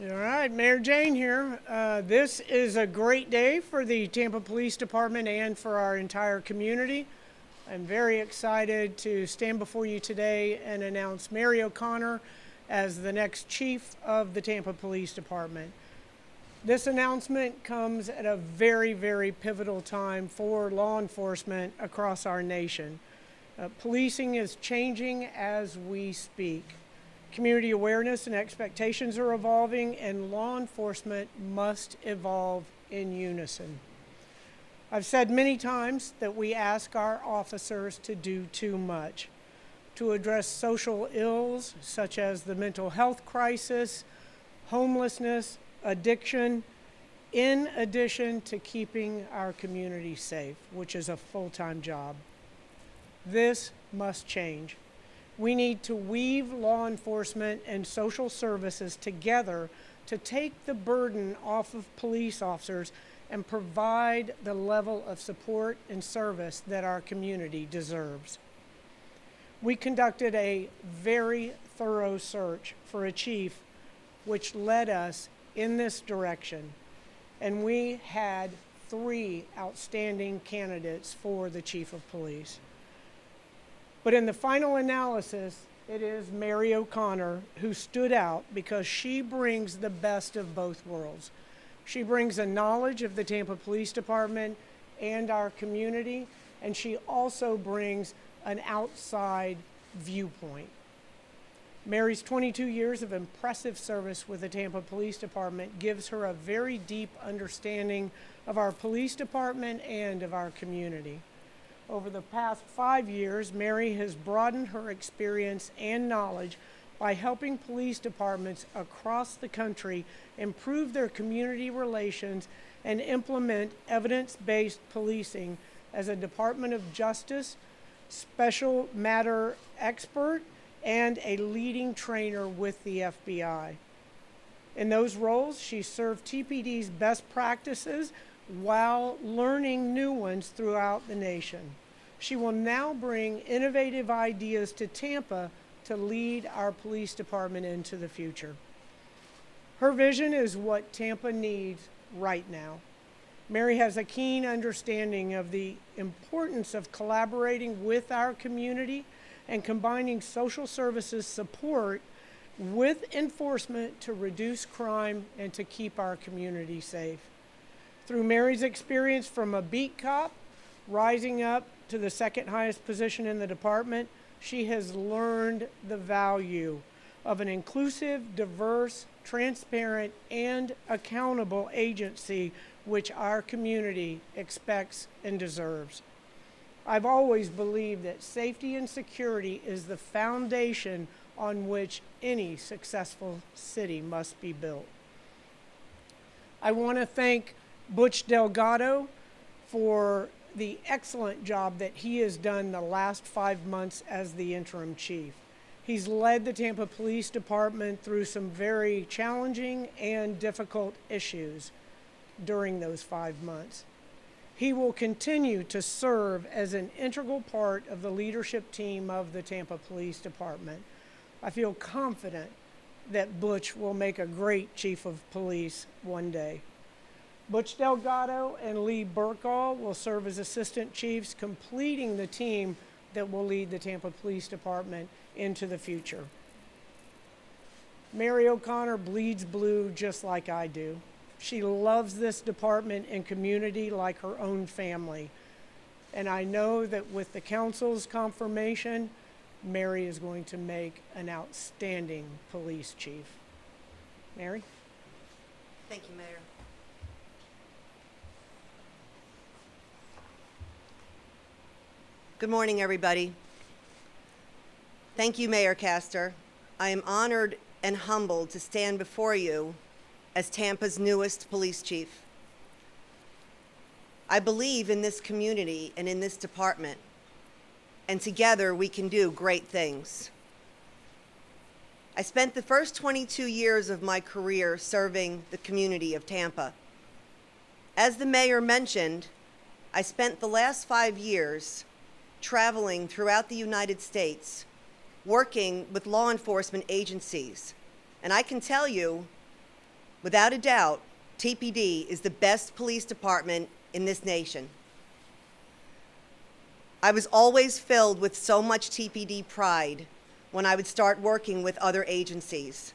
All right, Mayor Jane here. This is a great day for the Tampa Police Department and for our entire community. I'm very excited to stand before you today and announce Mary O'Connor as the next chief of the Tampa Police Department. This announcement comes at a very, very pivotal time for law enforcement across our nation. Policing is changing as we speak. Community awareness and expectations are evolving, and law enforcement must evolve in unison. I've said many times that we ask our officers to do too much, to address social ills such as the mental health crisis, homelessness, addiction, in addition to keeping our community safe, which is a full-time job. This must change. We need to weave law enforcement and social services together to take the burden off of police officers and provide the level of support and service that our community deserves. We conducted a very thorough search for a chief, which led us in this direction, and we had 3 outstanding candidates for the chief of police. But in the final analysis, it is Mary O'Connor who stood out because she brings the best of both worlds. She brings a knowledge of the Tampa Police Department and our community, and she also brings an outside viewpoint. Mary's 22 years of impressive service with the Tampa Police Department gives her a very deep understanding of our police department and of our community. Over the past 5 years, Mary has broadened her experience and knowledge by helping police departments across the country improve their community relations and implement evidence-based policing as a Department of Justice special matter expert and a leading trainer with the FBI. In those roles, she served TPD's best practices while learning new ones throughout the nation. She will now bring innovative ideas to Tampa to lead our police department into the future. Her vision is what Tampa needs right now. Mary has a keen understanding of the importance of collaborating with our community and combining social services support with enforcement to reduce crime and to keep our community safe. Through Mary's experience from a beat cop, rising up to the second highest position in the department, she has learned the value of an inclusive, diverse, transparent, and accountable agency which our community expects and deserves. I've always believed that safety and security is the foundation on which any successful city must be built. I want to thank Butch Delgado for the excellent job that he has done the last 5 months as the interim chief. He's led the Tampa Police Department through some very challenging and difficult issues during those 5 months. He will continue to serve as an integral part of the leadership team of the Tampa Police Department. I feel confident that Butch will make a great chief of police one day. Butch Delgado and Lee Burkall will serve as assistant chiefs, completing the team that will lead the Tampa Police Department into the future. Mary O'Connor bleeds blue just like I do. She loves this department and community like her own family. And I know that with the council's confirmation, Mary is going to make an outstanding police chief. Mary? Thank you, Mayor. Good morning, everybody. Thank you, Mayor Castor. I am honored and humbled to stand before you as Tampa's newest police chief. I believe in this community and in this department, and together we can do great things. I spent the first 22 years of my career serving the community of Tampa. As the mayor mentioned, I spent the last 5 years traveling throughout the United States, working with law enforcement agencies. And I can tell you Without a doubt, TPD is the best police department in this nation. I was always filled with so much TPD pride when I would start working with other agencies.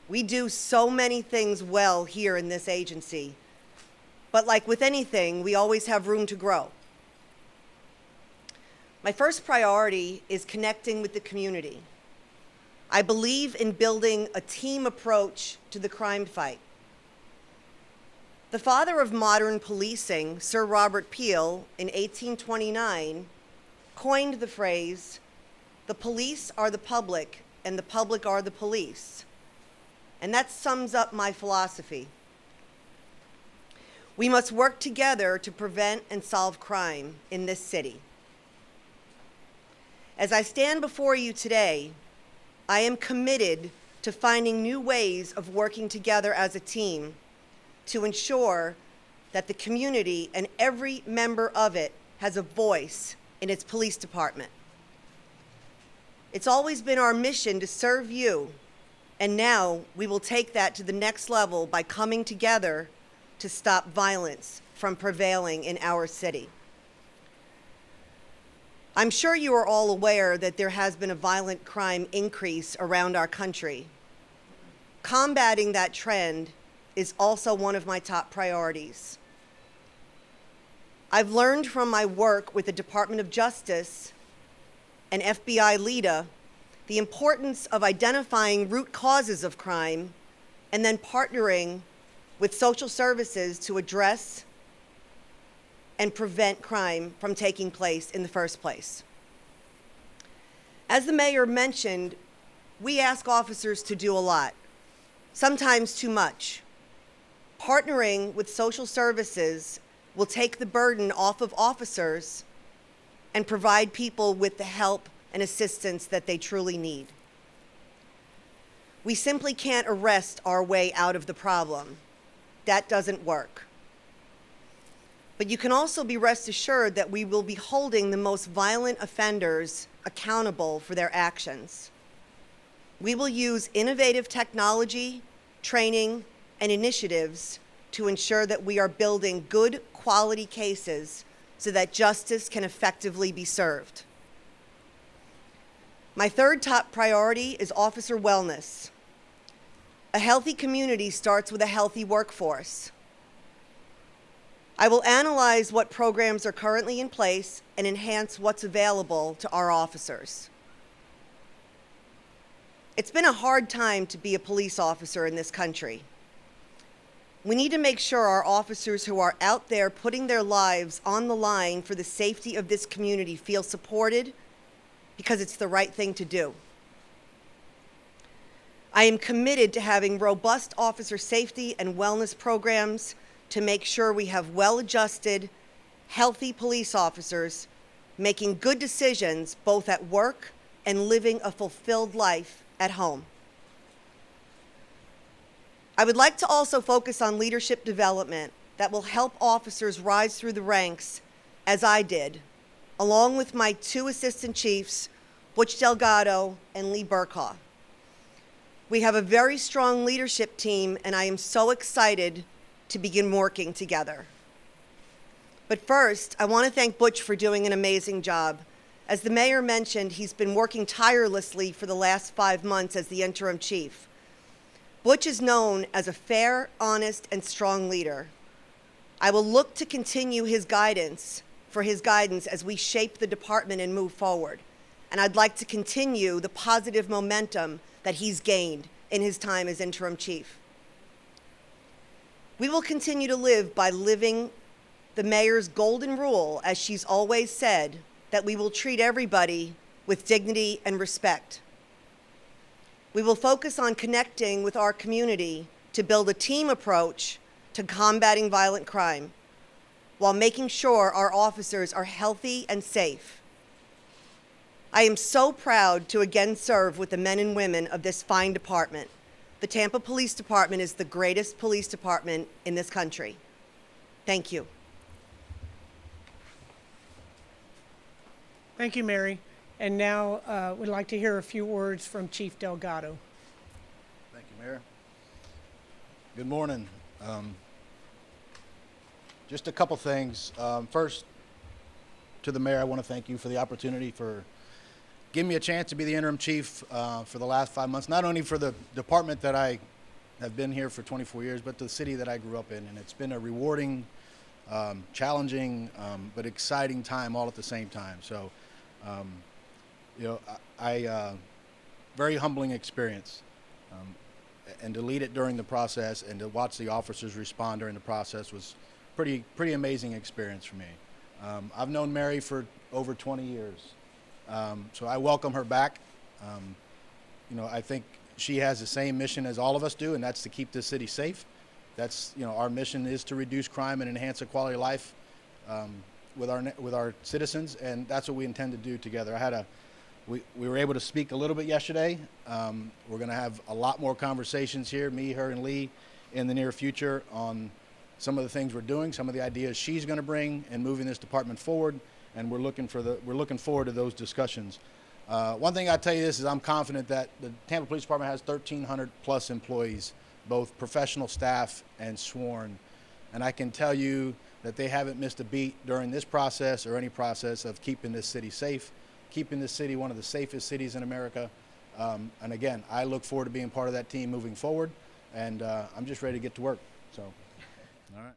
We do so many things well here in this agency, but like with anything, we always have room to grow. My first priority is connecting with the community. I believe in building a team approach to the crime fight. The father of modern policing, Sir Robert Peel, in 1829, coined the phrase, "The police are the public, and the public are the police." And that sums up my philosophy. We must work together to prevent and solve crime in this city. As I stand before you today, I am committed to finding new ways of working together as a team to ensure that the community and every member of it has a voice in its police department. It's always been our mission to serve you, and now we will take that to the next level by coming together to stop violence from prevailing in our city. I'm sure you are all aware that there has been a violent crime increase around our country. Combating that trend is also one of my top priorities. I've learned from my work with the Department of Justice and FBI LEDA the importance of identifying root causes of crime and then partnering with social services to address and prevent crime from taking place in the first place. As the mayor mentioned, we ask officers to do a lot, sometimes too much. Partnering with social services will take the burden off of officers and provide people with the help and assistance that they truly need. We simply can't arrest our way out of the problem. That doesn't work. But you can also be rest assured that we will be holding the most violent offenders accountable for their actions. We will use innovative technology, training, and initiatives to ensure that we are building good quality cases so that justice can effectively be served. My third top priority is officer wellness. A healthy community starts with a healthy workforce. I will analyze what programs are currently in place and enhance what's available to our officers. It's been a hard time to be a police officer in this country. We need to make sure our officers who are out there putting their lives on the line for the safety of this community feel supported because it's the right thing to do. I am committed to having robust officer safety and wellness programs to make sure we have well-adjusted, healthy police officers making good decisions both at work and living a fulfilled life at home. I would like to also focus on leadership development that will help officers rise through the ranks as I did, along with my two assistant chiefs, Butch Delgado and Lee Burkhaw. We have a very strong leadership team, and I am so excited to begin working together. But first, I want to thank Butch for doing an amazing job. As the mayor mentioned, he's been working tirelessly for the last 5 months as the interim chief. Butch is known as a fair, honest, and strong leader. I will look to continue his guidance as we shape the department and move forward. And I'd like to continue the positive momentum that he's gained in his time as interim chief. We will continue to live by living the mayor's golden rule, as she's always said, that we will treat everybody with dignity and respect. We will focus on connecting with our community to build a team approach to combating violent crime while making sure our officers are healthy and safe. I am so proud to again serve with the men and women of this fine department. The Tampa Police Department is the greatest police department in this country. Thank you. Thank you, Mary. And now we'd like to hear a few words from Chief Delgado. Thank you, Mayor. Good morning. Just a couple things. First, to the mayor, I want to thank you for the opportunity for giving me a chance to be the interim chief for the last 5 months, not only for the department that I have been here for 24 years, but the city that I grew up in. And it's been a rewarding, challenging, but exciting time all at the same time. So, very humbling experience. And to lead it during the process and to watch the officers respond during the process was pretty amazing experience for me. I've known Mary for over 20 years, so I welcome her back. I think she has the same mission as all of us do, and that's to keep this city safe. That's, our mission is to reduce crime and enhance the quality of life with our citizens, and that's what we intend to do together. We were able to speak a little bit yesterday. We're going to have a lot more conversations here, me, her, and Lee, in the near future on some of the things we're doing, some of the ideas she's going to bring in moving this department forward, and we're looking forward to those discussions. One thing I tell you this is I'm confident that the Tampa Police Department has 1,300 plus employees, both professional staff and sworn, and I can tell you that they haven't missed a beat during this process or any process of keeping this city safe, keeping this city one of the safest cities in America. And again, I look forward to being part of that team moving forward, and I'm just ready to get to work. So, all right.